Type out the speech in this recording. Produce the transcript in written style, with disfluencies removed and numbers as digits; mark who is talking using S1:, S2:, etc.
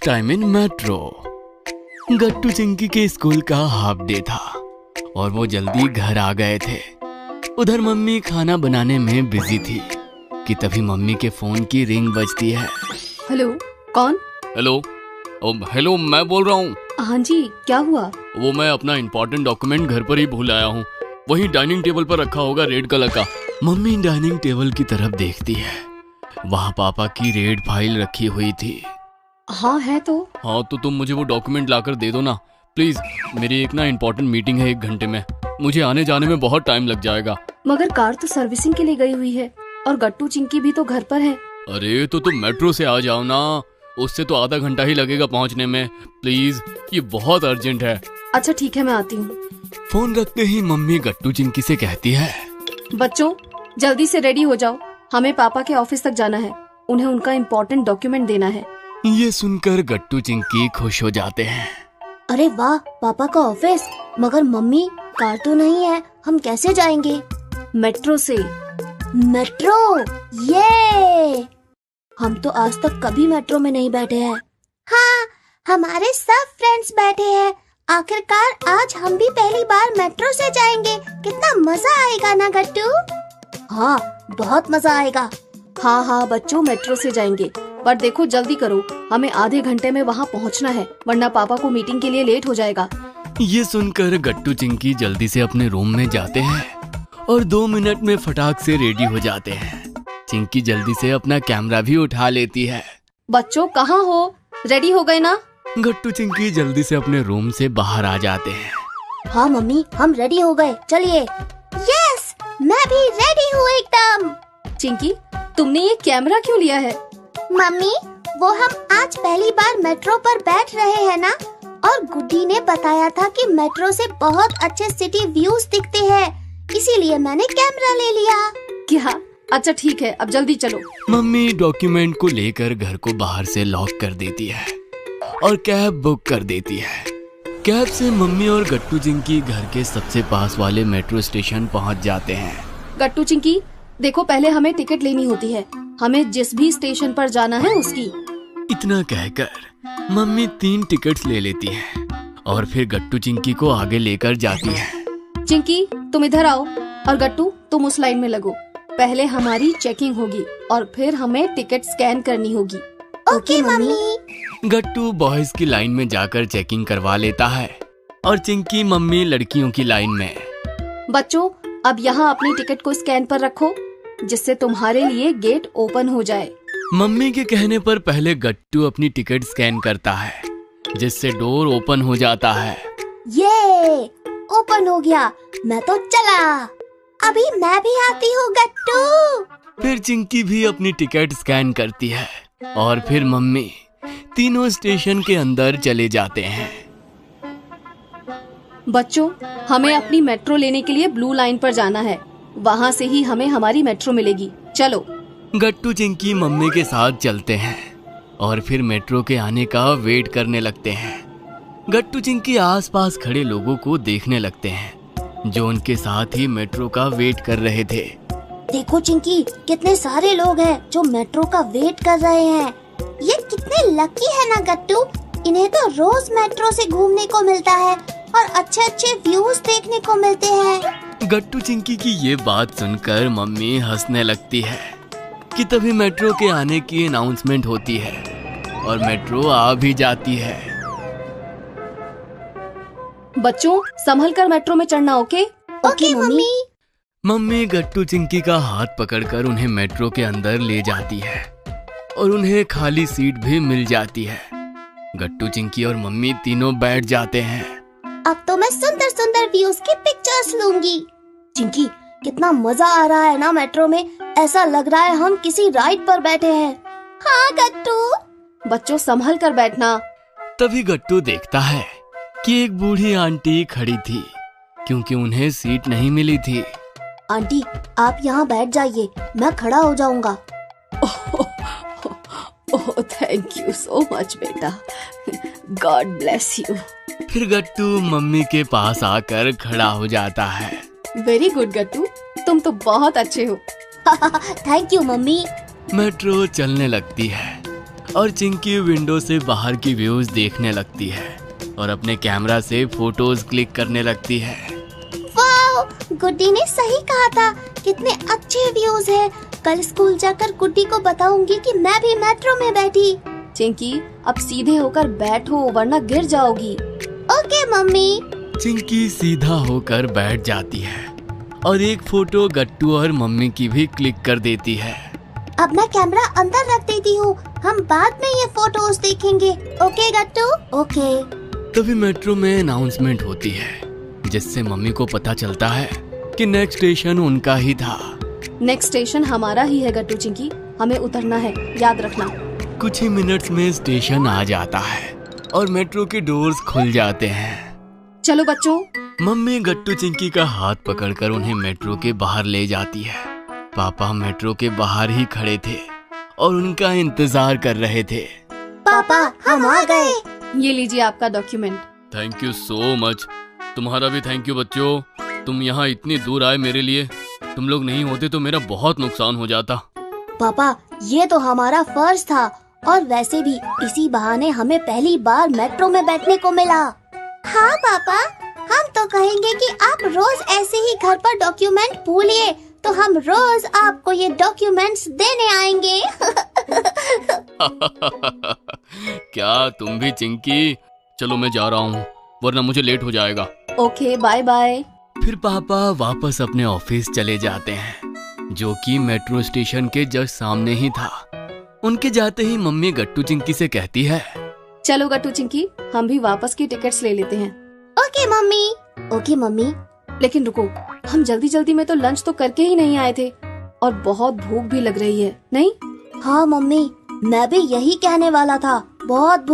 S1: First time in metro. Gattu Chinki के school का half day था और वो जल्दी घर आ गए थे। उधर मम्मी खाना बनाने में बिजी थी कि तभी मम्मी के फोन की रिंग बजती है।
S2: हेलो, कौन?
S1: हेलो, मैं बोल रहा हूँ।
S2: हाँ जी, क्या हुआ?
S1: वो मैं अपना इम्पोर्टेंट डॉक्यूमेंट घर पर ही भूल आया हूँ। वही डाइनिंग टेबल पर रखा होगा, रेड कलर का। मम्मी डाइनिंग टेबल की तरफ देखती है। वहाँ पापा की रेड फाइल रखी हुई थी।
S2: हाँ है तो।
S1: हाँ तो तुम मुझे वो डॉक्यूमेंट लाकर दे दो ना प्लीज। मेरी एक इम्पोर्टेंट मीटिंग है 1 घंटे में। मुझे आने जाने में बहुत टाइम लग जाएगा।
S2: मगर कार तो सर्विसिंग के लिए गई हुई है और गट्टू चिंकी भी तो घर पर है।
S1: अरे तो तुम मेट्रो से आ जाओ ना, उससे तो आधा घंटा ही लगेगा पहुँचने में। प्लीज, ये बहुत अर्जेंट है।
S2: अच्छा ठीक है, मैं आती हूँ।
S1: फोन रखते ही मम्मी गट्टू चिंकी से कहती है,
S2: बच्चों जल्दी से रेडी हो जाओ, हमें पापा के ऑफिस तक जाना है। उन्हें उनका इम्पोर्टेंट डॉक्यूमेंट देना है।
S1: ये सुनकर गट्टू चिंकी खुश हो जाते हैं।
S3: अरे वाह, पापा का ऑफिस। मगर मम्मी, कार तो नहीं है, हम कैसे जाएंगे?
S2: मेट्रो से।
S3: मेट्रो, ये हम तो आज तक कभी मेट्रो में नहीं बैठे हैं। हाँ, हमारे सब फ्रेंड्स बैठे हैं। आखिरकार आज हम भी पहली बार मेट्रो से जाएंगे। कितना मजा आएगा ना गट्टू? हाँ, बहुत मजा आएगा।
S2: हाँ बच्चों, मेट्रो से जाएंगे, पर देखो जल्दी करो, हमें आधे घंटे में वहाँ पहुँचना है, वरना पापा को मीटिंग के लिए लेट हो जाएगा।
S1: ये सुनकर गट्टू चिंकी जल्दी से अपने रूम में जाते हैं और 2 मिनट में फटाक से रेडी हो जाते हैं। चिंकी जल्दी से अपना कैमरा भी उठा लेती है।
S2: बच्चों कहाँ हो? रेडी हो गए ना?
S1: गट्टू चिंकी जल्दी से अपने रूम से बाहर आ जाते हैं।
S3: हाँ मम्मी, हम रेडी हो गए, चलिए। यस, मैं भी रेडी हूँ एकदम।
S2: चिंकी, तुमने ये कैमरा क्यों लिया है?
S3: मम्मी, वो हम आज पहली बार मेट्रो पर बैठ रहे हैं ना, और गुड्डी ने बताया था कि मेट्रो से बहुत अच्छे सिटी व्यूज दिखते हैं, इसीलिए मैंने कैमरा ले लिया।
S2: क्या? अच्छा ठीक है, अब जल्दी चलो।
S1: मम्मी डॉक्यूमेंट को लेकर घर को बाहर से लॉक कर देती है और कैब बुक कर देती है। कैब से मम्मी और गट्टू चिंकी घर के सबसे पास वाले मेट्रो स्टेशन पहुंच जाते हैं।
S2: गट्टू चिंकी, देखो पहले हमें टिकट लेनी होती है, हमें जिस भी स्टेशन पर जाना है उसकी।
S1: इतना कहकर मम्मी 3 टिकट्स ले लेती है और फिर गट्टू चिंकी को आगे लेकर जाती है।
S2: चिंकी तुम इधर आओ और गट्टू तुम उस लाइन में लगो। पहले हमारी चेकिंग होगी और फिर हमें टिकट स्कैन करनी होगी।
S3: Okay mummy.
S1: गट्टू बॉयज की लाइन में जाकर चेकिंग करवा लेता है और चिंकी मम्मी लड़कियों की लाइन में।
S2: बच्चों अब यहाँ अपनी टिकट को स्कैन पर रखो, जिससे तुम्हारे लिए गेट ओपन हो जाए।
S1: मम्मी के कहने पर पहले गट्टू अपनी टिकट स्कैन करता है, जिससे डोर ओपन हो जाता है।
S3: ये ओपन हो गया, मैं तो चला। अभी मैं भी आती हूँ गट्टू।
S1: फिर चिंकी भी अपनी टिकट स्कैन करती है और फिर मम्मी तीनों स्टेशन के अंदर चले जाते हैं।
S2: बच्चों हमें अपनी मेट्रो लेने के लिए ब्लू लाइन पर जाना है, वहाँ से ही हमें हमारी मेट्रो मिलेगी। चलो।
S1: गट्टू चिंकी मम्मी के साथ चलते हैं और फिर मेट्रो के आने का वेट करने लगते हैं। गट्टू चिंकी आसपास खड़े लोगों को देखने लगते हैं, जो उनके साथ ही मेट्रो का वेट कर रहे थे।
S3: देखो चिंकी, कितने सारे लोग हैं जो मेट्रो का वेट कर रहे हैं। ये कितने लकी है ना गट्टू, इन्हें तो रोज मेट्रो से घूमने को मिलता है और अच्छे अच्छे व्यूज देखने को मिलते हैं।
S1: गट्टू चिंकी की ये बात सुनकर मम्मी हंसने लगती है कि तभी मेट्रो के आने की अनाउंसमेंट होती है और मेट्रो आ भी जाती है।
S2: बच्चों संभल कर मेट्रो में चढ़ना। ओके?
S3: Okay mummy.
S1: मम्मी गट्टू चिंकी का हाथ पकड़कर उन्हें मेट्रो के अंदर ले जाती है और उन्हें खाली सीट भी मिल जाती है। गट्टू चिंकी और मम्मी तीनों बैठ जाते हैं।
S3: अब तो मैं सुंदर सुंदर व्यूज की पिक्चर्स लूंगी। चिंकी, कितना मजा आ रहा है ना मेट्रो में, ऐसा लग रहा है हम किसी राइड पर बैठे हैं। हाँ गट्टू।
S2: बच्चों संभल कर बैठना।
S1: तभी गट्टू देखता है कि एक बूढ़ी आंटी खड़ी थी, क्योंकि उन्हें सीट नहीं मिली थी।
S3: आंटी आप यहाँ बैठ जाइए, मैं खड़ा हो जाऊंगा।
S2: Oh thank you so much बेटा, गॉड ब्लेस यू।
S1: फिर गट्टू मम्मी के पास आकर खड़ा हो जाता है।
S2: वेरी गुड गट्टू, तुम तो बहुत अच्छे हो।
S3: Thank you mummy.
S1: मेट्रो चलने लगती है और चिंकी विंडो से बाहर की व्यूज देखने लगती है और अपने कैमरा से फोटोज क्लिक करने लगती है।
S3: वाओ, गुड्डी ने सही कहा था, कितने अच्छे व्यूज है। कल स्कूल जाकर गुड्डी को बताऊंगी कि मैं भी मेट्रो में बैठी।
S2: चिंकी अब सीधे होकर बैठो वरना गिर जाओगी।
S3: Okay mummy.
S1: चिंकी सीधा होकर बैठ जाती है और एक फोटो गट्टू और मम्मी की भी क्लिक कर देती है।
S3: अब मैं कैमरा अंदर रख देती हूँ, हम बाद में ये फोटोज देखेंगे। ओके गट्टू? ओके।
S1: तभी मेट्रो में अनाउंसमेंट होती है जिससे मम्मी को पता चलता है कि नेक्स्ट स्टेशन उनका ही था।
S2: नेक्स्ट स्टेशन हमारा ही है गट्टू चिंकी, हमें उतरना है, याद रखना।
S1: कुछ ही मिनट्स में स्टेशन आ जाता है और मेट्रो के डोर्स खुल जाते हैं।
S2: चलो बच्चों।
S1: मम्मी गट्टू चिंकी का हाथ पकड़कर उन्हें मेट्रो के बाहर ले जाती है। पापा मेट्रो के बाहर ही खड़े थे और उनका इंतजार कर रहे थे।
S3: पापा हम आ गए।
S2: ये लीजिए आपका document.
S1: Thank you so much. तुम्हारा भी थैंक यू बच्चों, तुम यहाँ इतनी दूर आए मेरे लिए। तुम लोग नहीं होते तो मेरा बहुत नुकसान हो जाता।
S3: पापा ये तो हमारा फर्ज था, और वैसे भी इसी बहाने हमें पहली बार मेट्रो में बैठने को मिला। हाँ पापा, हम तो कहेंगे कि आप रोज ऐसे ही घर पर डॉक्यूमेंट भूलिए तो हम रोज आपको ये डॉक्यूमेंट्स देने आएंगे।
S1: क्या तुम भी चिंकी? चलो मैं जा रहा हूँ वरना मुझे लेट हो जाएगा।
S2: Okay bye bye.
S1: फिर पापा वापस अपने ऑफिस चले जाते हैं जो कि मेट्रो स्टेशन के जस्ट सामने ही था। उनके जाते ही मम्मी गट्टू चिंकी से कहती है,
S2: चलो गट्टू चिंकी हम भी वापस की टिकट्स ले लेते हैं।
S3: Okay mummy. Okay mummy.
S2: लेकिन रुको, हम जल्दी जल्दी में तो लंच तो करके ही नहीं आए थे और बहुत भूख भी लग रही है, नहीं?
S3: हाँ मम्मी, मैं भी यही कहने वाला था, बहुत